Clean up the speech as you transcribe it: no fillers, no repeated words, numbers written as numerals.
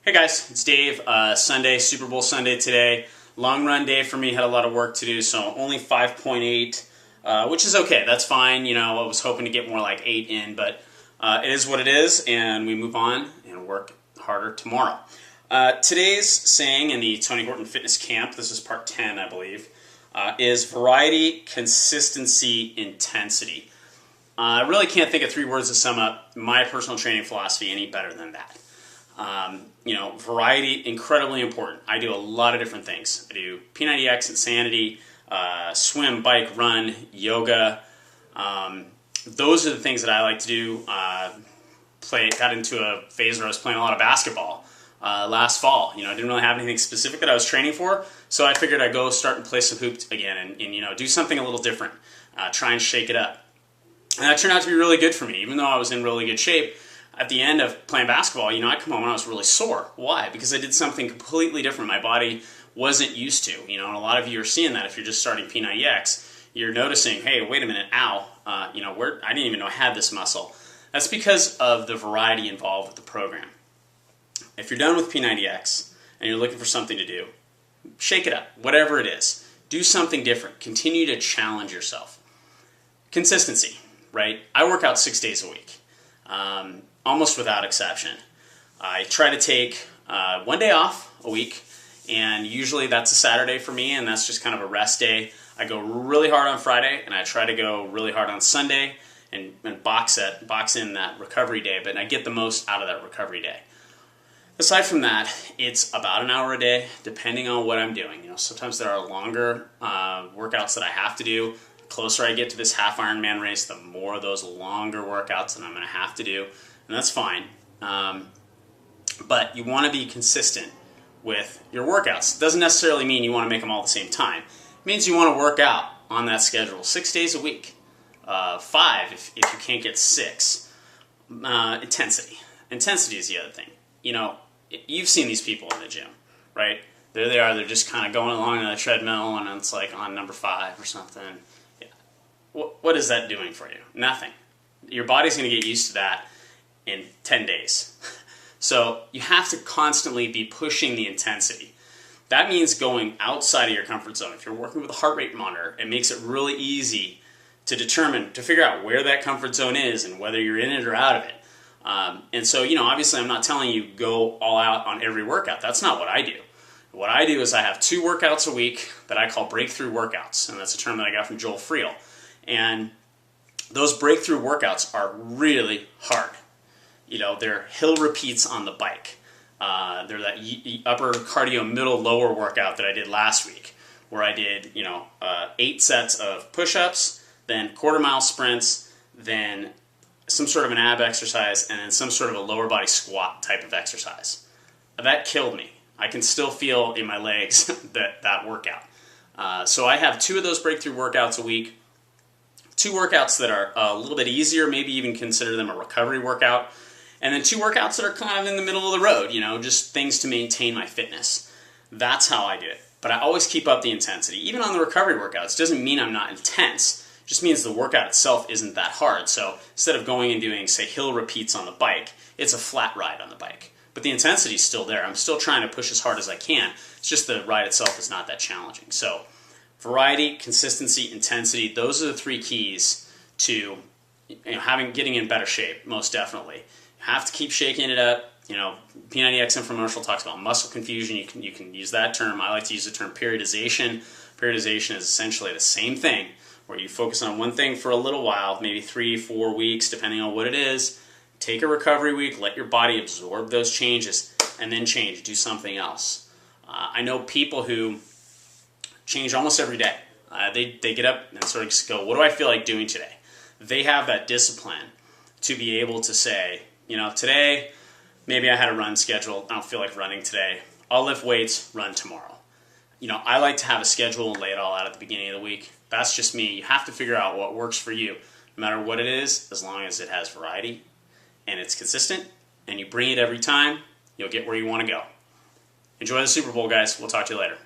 Hey guys, it's Dave. Sunday, Super Bowl Sunday today. Long run day for me, had a lot of work to do, so only 5.8, which is okay. That's fine. You know, I was hoping to get more like 8 in, but it is what it is, and we move on and work harder tomorrow. Today's saying in the Tony Horton Fitness Camp, this is part 10, I believe, is variety, consistency, intensity. I really can't think of 3 words to sum up my personal training philosophy any better than that. Variety, incredibly important. I do a lot of different things. I do P90X, Insanity, swim, bike, run, yoga. Those are the things that I like to do. Got into a phase where I was playing a lot of basketball last fall. I didn't really have anything specific that I was training for, so I figured I'd go start and play some hoops again and do something a little different, try and shake it up. And that turned out to be really good for me, even though I was in really good shape. At the end of playing basketball, I'd come home and I was really sore. Why? Because I did something completely different my body wasn't used to. And a lot of you are seeing that if you're just starting P90X, you're noticing, hey, wait a minute, ow, I didn't even know I had this muscle. That's because of the variety involved with the program. If you're done with P90X and you're looking for something to do, shake it up, whatever it is. Do something different. Continue to challenge yourself. Consistency, right? I work out 6 days a week. Almost without exception. I try to take 1 day off a week, and usually that's a Saturday for me, and that's just kind of a rest day. I go really hard on Friday, and I try to go really hard on Sunday and box in that recovery day, but I get the most out of that recovery day. Aside from that, it's about an hour a day, depending on what I'm doing. Sometimes there are longer workouts that I have to do. The closer I get to this half Ironman race, the more of those longer workouts that I'm going to have to do. And that's fine, but you want to be consistent with your workouts. It doesn't necessarily mean you want to make them all at the same time. It means you want to work out on that schedule 6 days a week, 5 if you can't get 6. Intensity is the other thing. You've seen these people in the gym, right? There they are, they're just kind of going along on the treadmill, and it's like on number 5 or something. Yeah. What is that doing for you? Nothing. Your body's going to get used to that in 10 days. So you have to constantly be pushing the intensity. That means going outside of your comfort zone. If you're working with a heart rate monitor, it makes it really easy to figure out where that comfort zone is and whether you're in it or out of it. And so, obviously I'm not telling you go all out on every workout. That's not what I do. What I do is I have 2 workouts a week that I call breakthrough workouts, and that's a term that I got from Joel Friel. And those breakthrough workouts are really hard. They're hill repeats on the bike. They're that upper cardio, middle, lower workout that I did last week, where I did, 8 sets of push-ups, then quarter-mile sprints, then some sort of an ab exercise, and then some sort of a lower body squat type of exercise. That killed me. I can still feel in my legs that workout. So I have 2 of those breakthrough workouts a week. 2 workouts that are a little bit easier, maybe even consider them a recovery workout. And then 2 workouts that are kind of in the middle of the road, just things to maintain my fitness. That's how I do it. But I always keep up the intensity. Even on the recovery workouts, doesn't mean I'm not intense. It just means the workout itself isn't that hard. So instead of going and doing, say, hill repeats on the bike, it's a flat ride on the bike. But the intensity is still there. I'm still trying to push as hard as I can. It's just the ride itself is not that challenging. So variety, consistency, intensity, those are the 3 keys to getting in better shape, most definitely. Have to keep shaking it up. P90X infomercial talks about muscle confusion. You can use that term. I like to use the term periodization. Periodization is essentially the same thing, where you focus on one thing for a little while, maybe 3-4 weeks, depending on what it is. Take a recovery week, let your body absorb those changes, and then change. Do something else. I know people who change almost every day. They get up and sort of just go, what do I feel like doing today? They have that discipline to be able to say, today, maybe I had a run scheduled. I don't feel like running today. I'll lift weights, run tomorrow. I like to have a schedule and lay it all out at the beginning of the week. That's just me. You have to figure out what works for you, no matter what it is, as long as it has variety and it's consistent and you bring it every time, you'll get where you want to go. Enjoy the Super Bowl, guys. We'll talk to you later.